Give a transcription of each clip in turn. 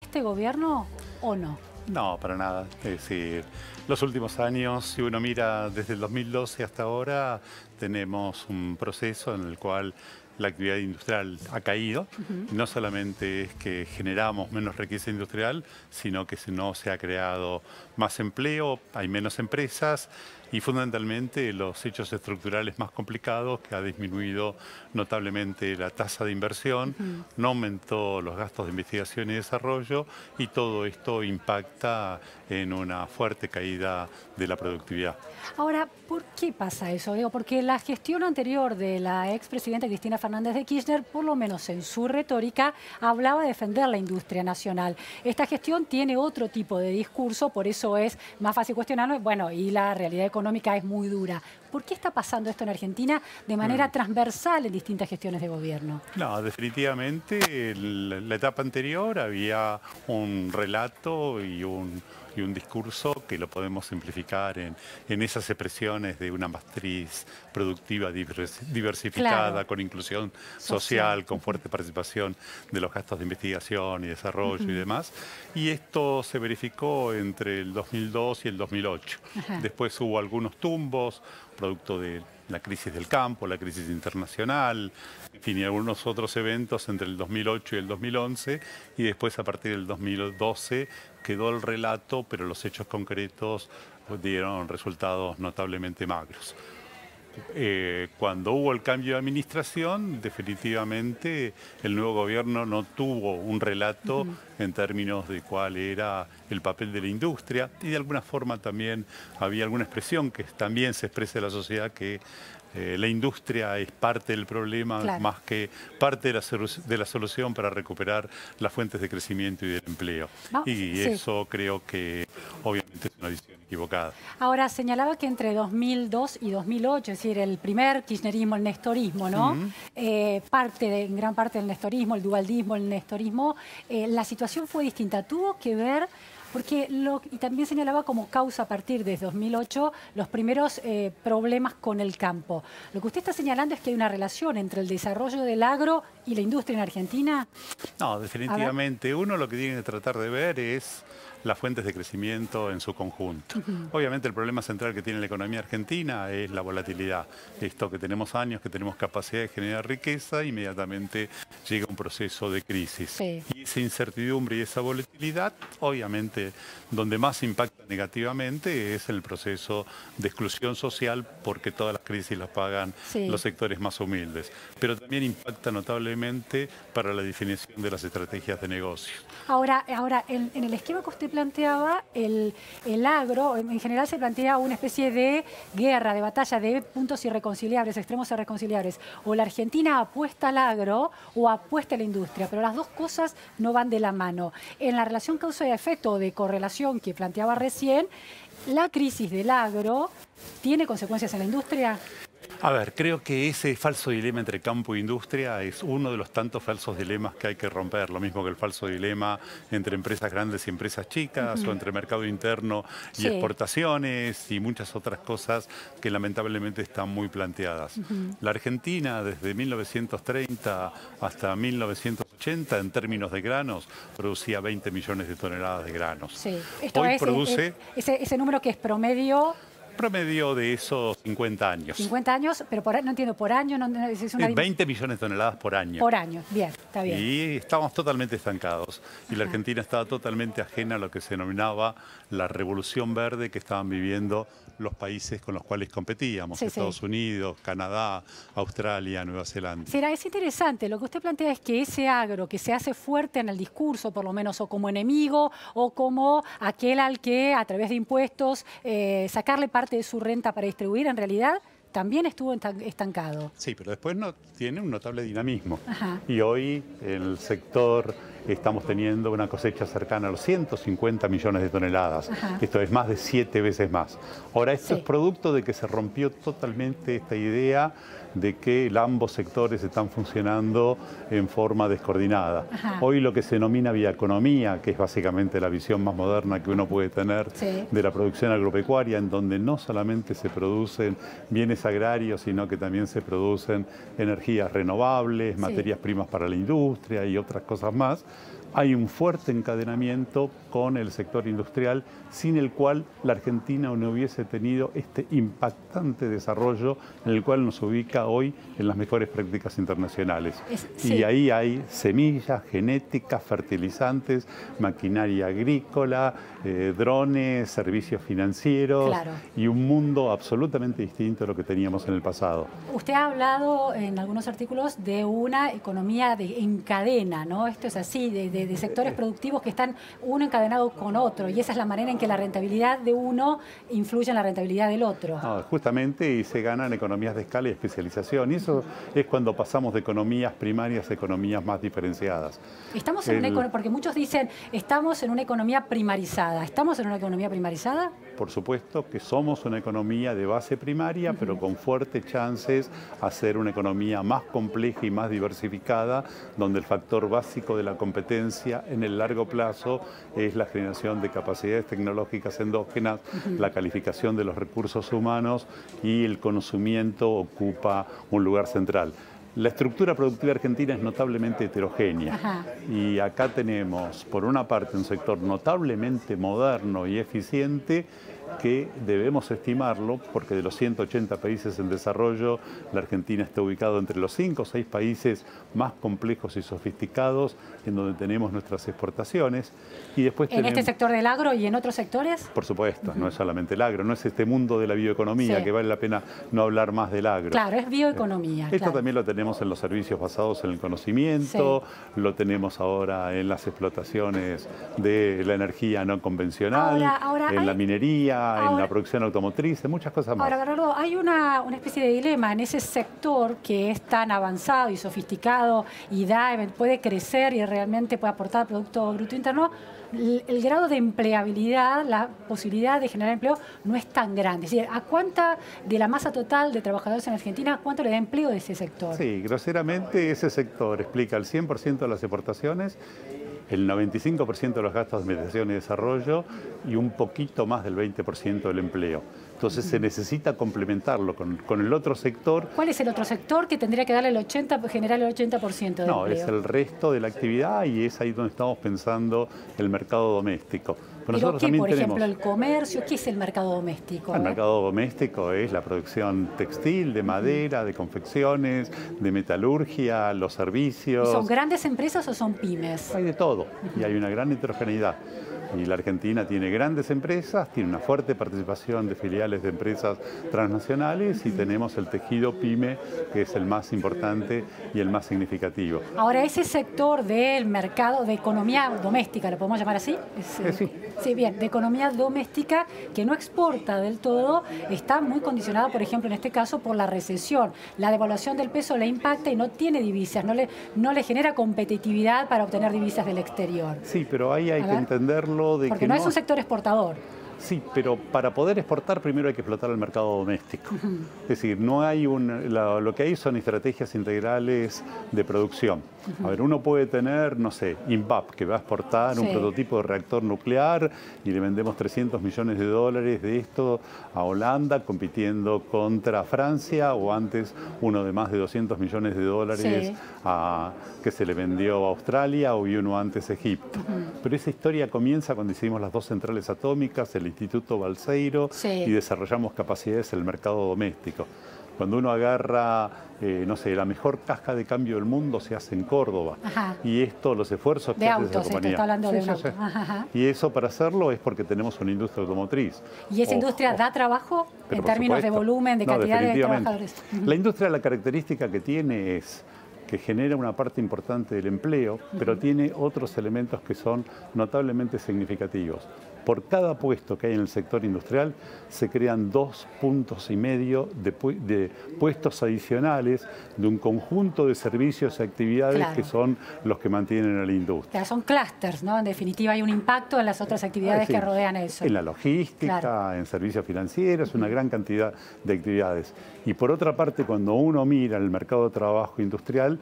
este gobierno o no? No, para nada. Es decir, los últimos años, si uno mira desde el 2012 hasta ahora, tenemos un proceso en el cual la actividad industrial ha caído. No solamente es que generamos menos riqueza industrial, sino que no se ha creado más empleo, hay menos empresas y fundamentalmente los hechos estructurales más complicados, que ha disminuido notablemente la tasa de inversión, no aumentó los gastos de investigación y desarrollo, y todo esto impacta en una fuerte caída de la productividad. Ahora, ¿por qué pasa eso? Digo, porque la gestión anterior de la expresidenta Cristina Fernández de Kirchner, por lo menos en su retórica, hablaba de defender la industria nacional. Esta gestión tiene otro tipo de discurso, por eso es más fácil cuestionarlo. Bueno, y la realidad económica es muy dura. ¿Por qué está pasando esto en Argentina de manera transversal en distintas gestiones de gobierno? No, definitivamente la etapa anterior había un relato y un discurso que lo podemos simplificar en esas expresiones de una matriz productiva diversificada, Claro, con inclusión social, con fuerte participación de los gastos de investigación y desarrollo y demás. Y esto se verificó entre el 2002 y el 2008. Después hubo algunos tumbos, producto de la crisis del campo, la crisis internacional, en fin, y algunos otros eventos entre el 2008 y el 2011, y después a partir del 2012 quedó el relato, pero los hechos concretos dieron resultados notablemente magros. Cuando hubo el cambio de administración, definitivamente el nuevo gobierno no tuvo un relato en términos de cuál era el papel de la industria, y de alguna forma también había alguna expresión que también se expresa en la sociedad, que la industria es parte del problema, claro, más que parte de la solución para recuperar las fuentes de crecimiento y del empleo. Y eso creo que obviamente es una visión equivocada. Ahora, señalaba que entre 2002 y 2008, es decir, el primer kirchnerismo, el nestorismo, ¿no? En gran parte del nestorismo, el dualdismo, el nestorismo, la situación fue distinta. Tuvo que ver, porque y también señalaba como causa a partir de 2008 los primeros problemas con el campo. Lo que usted está señalando es que hay una relación entre el desarrollo del agro y la industria en Argentina. No, definitivamente. Uno lo que tiene que tratar de ver es las fuentes de crecimiento en su conjunto. Obviamente el problema central que tiene la economía argentina es la volatilidad. Esto que tenemos años, que tenemos capacidad de generar riqueza, inmediatamente llega un proceso de crisis. Y esa incertidumbre y esa volatilidad, obviamente, donde más impacta negativamente es en el proceso de exclusión social, porque todas las crisis las pagan los sectores más humildes. Pero también impacta notablemente para la definición de las estrategias de negocio. Ahora en el esquema que usted planteaba, el agro, en general se plantea una especie de guerra, de batalla, de puntos irreconciliables, extremos irreconciliables. O la Argentina apuesta al agro o apuesta a la industria, pero las dos cosas no van de la mano. En la relación causa y efecto o de correlación que planteaba recién, la crisis del agro tiene consecuencias en la industria. A ver, creo que ese falso dilema entre campo e industria es uno de los tantos falsos dilemas que hay que romper. Lo mismo que el falso dilema entre empresas grandes y empresas chicas, o entre mercado interno y exportaciones, y muchas otras cosas que lamentablemente están muy planteadas. La Argentina, desde 1930 hasta 1980, en términos de granos, producía 20 millones de toneladas de granos. Esto hoy es produce ese número que es promedio de esos 50 años. 50 años, pero no entiendo, por año. Es una... 20 millones de toneladas por año. Por año, bien, está bien. Y estábamos totalmente estancados. Y la Argentina estaba totalmente ajena a lo que se denominaba la revolución verde que estaban viviendo los países con los cuales competíamos. Estados Unidos, Canadá, Australia, Nueva Zelanda. Es interesante. Lo que usted plantea es que ese agro que se hace fuerte en el discurso, por lo menos, o como enemigo, o como aquel al que, a través de impuestos, sacarle parte de su renta para distribuir, en realidad también estuvo estancado. Sí, pero después tiene un notable dinamismo. Y hoy el sector estamos teniendo una cosecha cercana a los 150 millones de toneladas. Esto es más de 7 veces más. Ahora, esto es producto de que se rompió totalmente esta idea de que ambos sectores están funcionando en forma descoordinada. Hoy lo que se denomina bioeconomía, que es básicamente la visión más moderna que uno puede tener de la producción agropecuaria, en donde no solamente se producen bienes agrarios, sino que también se producen energías renovables, materias primas para la industria y otras cosas más. hay un fuerte encadenamiento con el sector industrial, sin el cual la Argentina no hubiese tenido este impactante desarrollo en el cual nos ubica hoy en las mejores prácticas internacionales. Sí. Y ahí hay semillas, genética, fertilizantes, maquinaria agrícola, drones, servicios financieros, claro, y un mundo absolutamente distinto a lo que teníamos en el pasado. Usted ha hablado en algunos artículos de una economía en cadena, ¿no? Esto es así, de sectores productivos que están uno encadenado con otro, y esa es la manera en que la rentabilidad de uno influye en la rentabilidad del otro. No, justamente, y se ganan economías de escala y especialización, y eso es cuando pasamos de economías primarias a economías más diferenciadas. Estamos en porque muchos dicen, estamos en una economía primarizada. ¿Estamos en una economía primarizada? Por supuesto que somos una economía de base primaria, pero con fuertes chances a ser una economía más compleja y más diversificada, donde el factor básico de la competencia en el largo plazo es la generación de capacidades tecnológicas endógenas, la calificación de los recursos humanos, y el conocimiento ocupa un lugar central. La estructura productiva argentina es notablemente heterogénea. Ajá. Y acá tenemos, por una parte, un sector notablemente moderno y eficiente, que debemos estimarlo, porque de los 180 países en desarrollo, la Argentina está ubicado entre los 5 o 6 países más complejos y sofisticados en donde tenemos nuestras exportaciones. Y después ¿En este sector del agro y en otros sectores? Por supuesto, no es solamente el agro, no es este mundo de la bioeconomía, sí, que vale la pena no hablar más del agro. Claro, es bioeconomía. Esto claro, también lo tenemos en los servicios basados en el conocimiento, sí, lo tenemos ahora en las explotaciones de la energía no convencional, en la minería, en la producción automotriz, en muchas cosas más. Ahora, Bernardo, hay una especie de dilema en ese sector que es tan avanzado y sofisticado y puede crecer y realmente puede aportar Producto Bruto Interno. El grado de empleabilidad, la posibilidad de generar empleo no es tan grande. Es decir, ¿a cuánta de la masa total de trabajadores en Argentina, cuánto le da empleo de ese sector? Sí, groseramente ese sector explica el 100% de las exportaciones, el 95% de los gastos de investigación y desarrollo y un poquito más del 20% del empleo. Entonces se necesita complementarlo con el otro sector. ¿Cuál es el otro sector que tendría que darle generar el 80% de No, empleo? es el resto de la actividad, y es ahí donde estamos pensando el mercado doméstico. ¿Pero qué, por ejemplo, el comercio? ¿Qué es el mercado doméstico? El mercado doméstico es la producción textil, de madera, de confecciones, de metalurgia, los servicios. ¿Son grandes empresas o son pymes? Hay de todo, y hay una gran heterogeneidad. Y la Argentina tiene grandes empresas, tiene una fuerte participación de filiales de empresas transnacionales, y tenemos el tejido pyme, que es el más importante y el más significativo. Ahora, ese sector del mercado de economía doméstica, ¿lo podemos llamar así? Sí. Sí, bien, de economía doméstica que no exporta del todo, está muy condicionada, por ejemplo, en este caso, por la recesión. La devaluación del peso le impacta y no tiene divisas, no le genera competitividad para obtener divisas del exterior. Sí, pero ahí hay que entenderlo. Porque no es un sector exportador. Sí, pero para poder exportar primero hay que explotar el mercado doméstico. Es decir, no hay lo que hay son estrategias integrales de producción. A ver, uno puede tener, no sé, INVAP, que va a exportar un prototipo de reactor nuclear, y le vendemos 300 millones de dólares de esto a Holanda, compitiendo contra Francia, o antes uno de más de 200 millones de dólares que se le vendió a Australia, o uno antes a Egipto. Pero esa historia comienza cuando hicimos las 2 centrales atómicas, el Instituto Balseiro, y desarrollamos capacidades en el mercado doméstico. Cuando uno agarra, no sé, la mejor caja de cambio del mundo se hace en Córdoba. Ajá. Y esto, los esfuerzos que hace esa compañía. Está hablando de un auto. Ajá. Y eso, para hacerlo, es porque tenemos una industria automotriz. ¿Y esa industria da trabajo en términos de volumen, de cantidad de trabajadores? La industria, la característica que tiene es que genera una parte importante del empleo, pero tiene otros elementos que son notablemente significativos. Por cada puesto que hay en el sector industrial se crean 2,5 puntos de puestos adicionales de un conjunto de servicios y actividades que son los que mantienen a la industria. Claro, son clústeres, ¿no? En definitiva hay un impacto en las otras actividades que rodean eso. En la logística, en servicios financieros, una gran cantidad de actividades. Y por otra parte, cuando uno mira el mercado de trabajo industrial,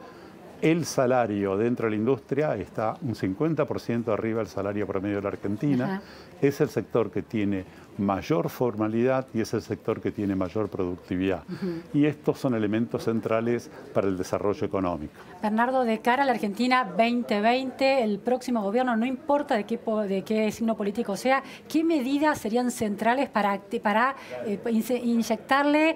El salario dentro de la industria está un 50% arriba del salario promedio de la Argentina. Ajá. Es el sector que tiene mayor formalidad y es el sector que tiene mayor productividad. Y estos son elementos centrales para el desarrollo económico. Bernardo, de cara a la Argentina 2020, el próximo gobierno, no importa de qué signo político sea, ¿qué medidas serían centrales para inyectarle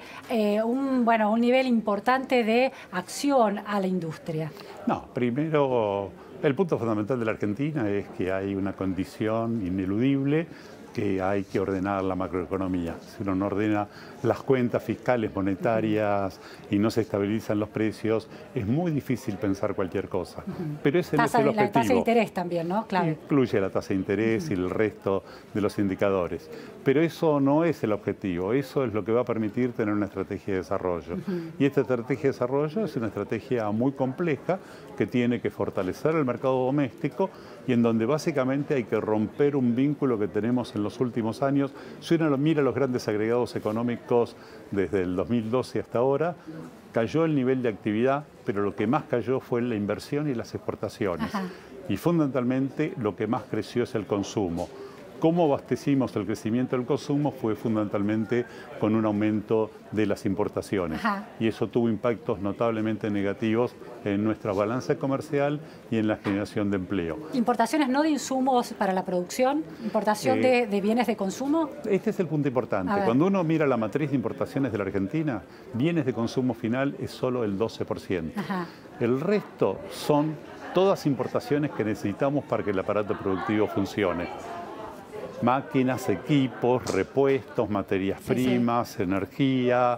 un nivel importante de acción a la industria? No, primero, el punto fundamental de la Argentina es que hay una condición ineludible que hay que ordenar la macroeconomía. Si uno no ordena las cuentas fiscales, monetarias y no se estabilizan los precios, es muy difícil pensar cualquier cosa. Pero ese no es el objetivo. La tasa de interés también, ¿no? Claro. Incluye la tasa de interés y el resto de los indicadores. Pero eso no es el objetivo, eso es lo que va a permitir tener una estrategia de desarrollo. Y esta estrategia de desarrollo es una estrategia muy compleja que tiene que fortalecer el mercado doméstico y en donde básicamente hay que romper un vínculo que tenemos en los últimos años. Si uno mira los grandes agregados económicos desde el 2012 hasta ahora, cayó el nivel de actividad, pero lo que más cayó fue la inversión y las exportaciones. Ajá. Y fundamentalmente lo que más creció es el consumo. Cómo abastecimos el crecimiento del consumo fue fundamentalmente con un aumento de las importaciones. Ajá. Y eso tuvo impactos notablemente negativos en nuestra balanza comercial y en la generación de empleo. ¿Importaciones no de insumos para la producción? ¿Importación de bienes de consumo? Este es el punto importante. Cuando uno mira la matriz de importaciones de la Argentina, bienes de consumo final es solo el 12%. Ajá. El resto son todas importaciones que necesitamos para que el aparato productivo funcione. Máquinas, equipos, repuestos, materias primas, energía,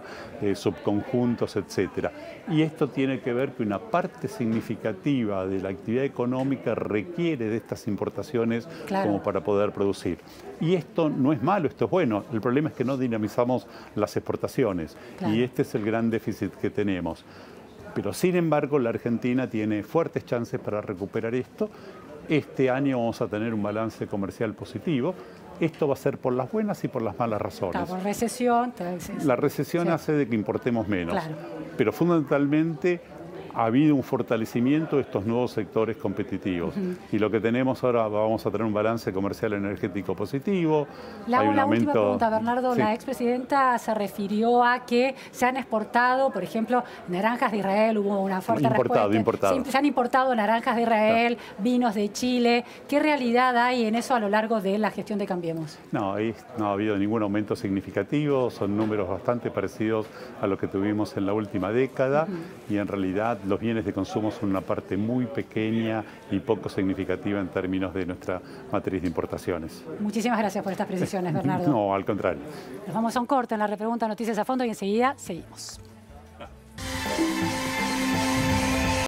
subconjuntos, etc. Y esto tiene que ver que una parte significativa de la actividad económica requiere de estas importaciones como para poder producir. Y esto no es malo, esto es bueno. El problema es que no dinamizamos las exportaciones. Y este es el gran déficit que tenemos. Pero sin embargo, la Argentina tiene fuertes chances para recuperar esto. Este año vamos a tener un balance comercial positivo. Esto va a ser por las buenas y por las malas razones. Por recesión. La recesión hace de que importemos menos. Claro. Pero fundamentalmente ha habido un fortalecimiento de estos nuevos sectores competitivos. Y lo que tenemos ahora, vamos a tener un balance comercial energético positivo. La última pregunta, Bernardo. Sí. La expresidenta se refirió a que se han exportado, por ejemplo, naranjas de Israel, hubo una fuerte respuesta. Se han importado naranjas de Israel, vinos de Chile. ¿Qué realidad hay en eso a lo largo de la gestión de Cambiemos? No, no ha habido ningún aumento significativo, son números bastante parecidos a los que tuvimos en la última década y en realidad los bienes de consumo son una parte muy pequeña y poco significativa en términos de nuestra matriz de importaciones. Muchísimas gracias por estas precisiones, Bernardo. No, al contrario. Nos vamos a un corte en la repregunta Noticias a Fondo y enseguida seguimos.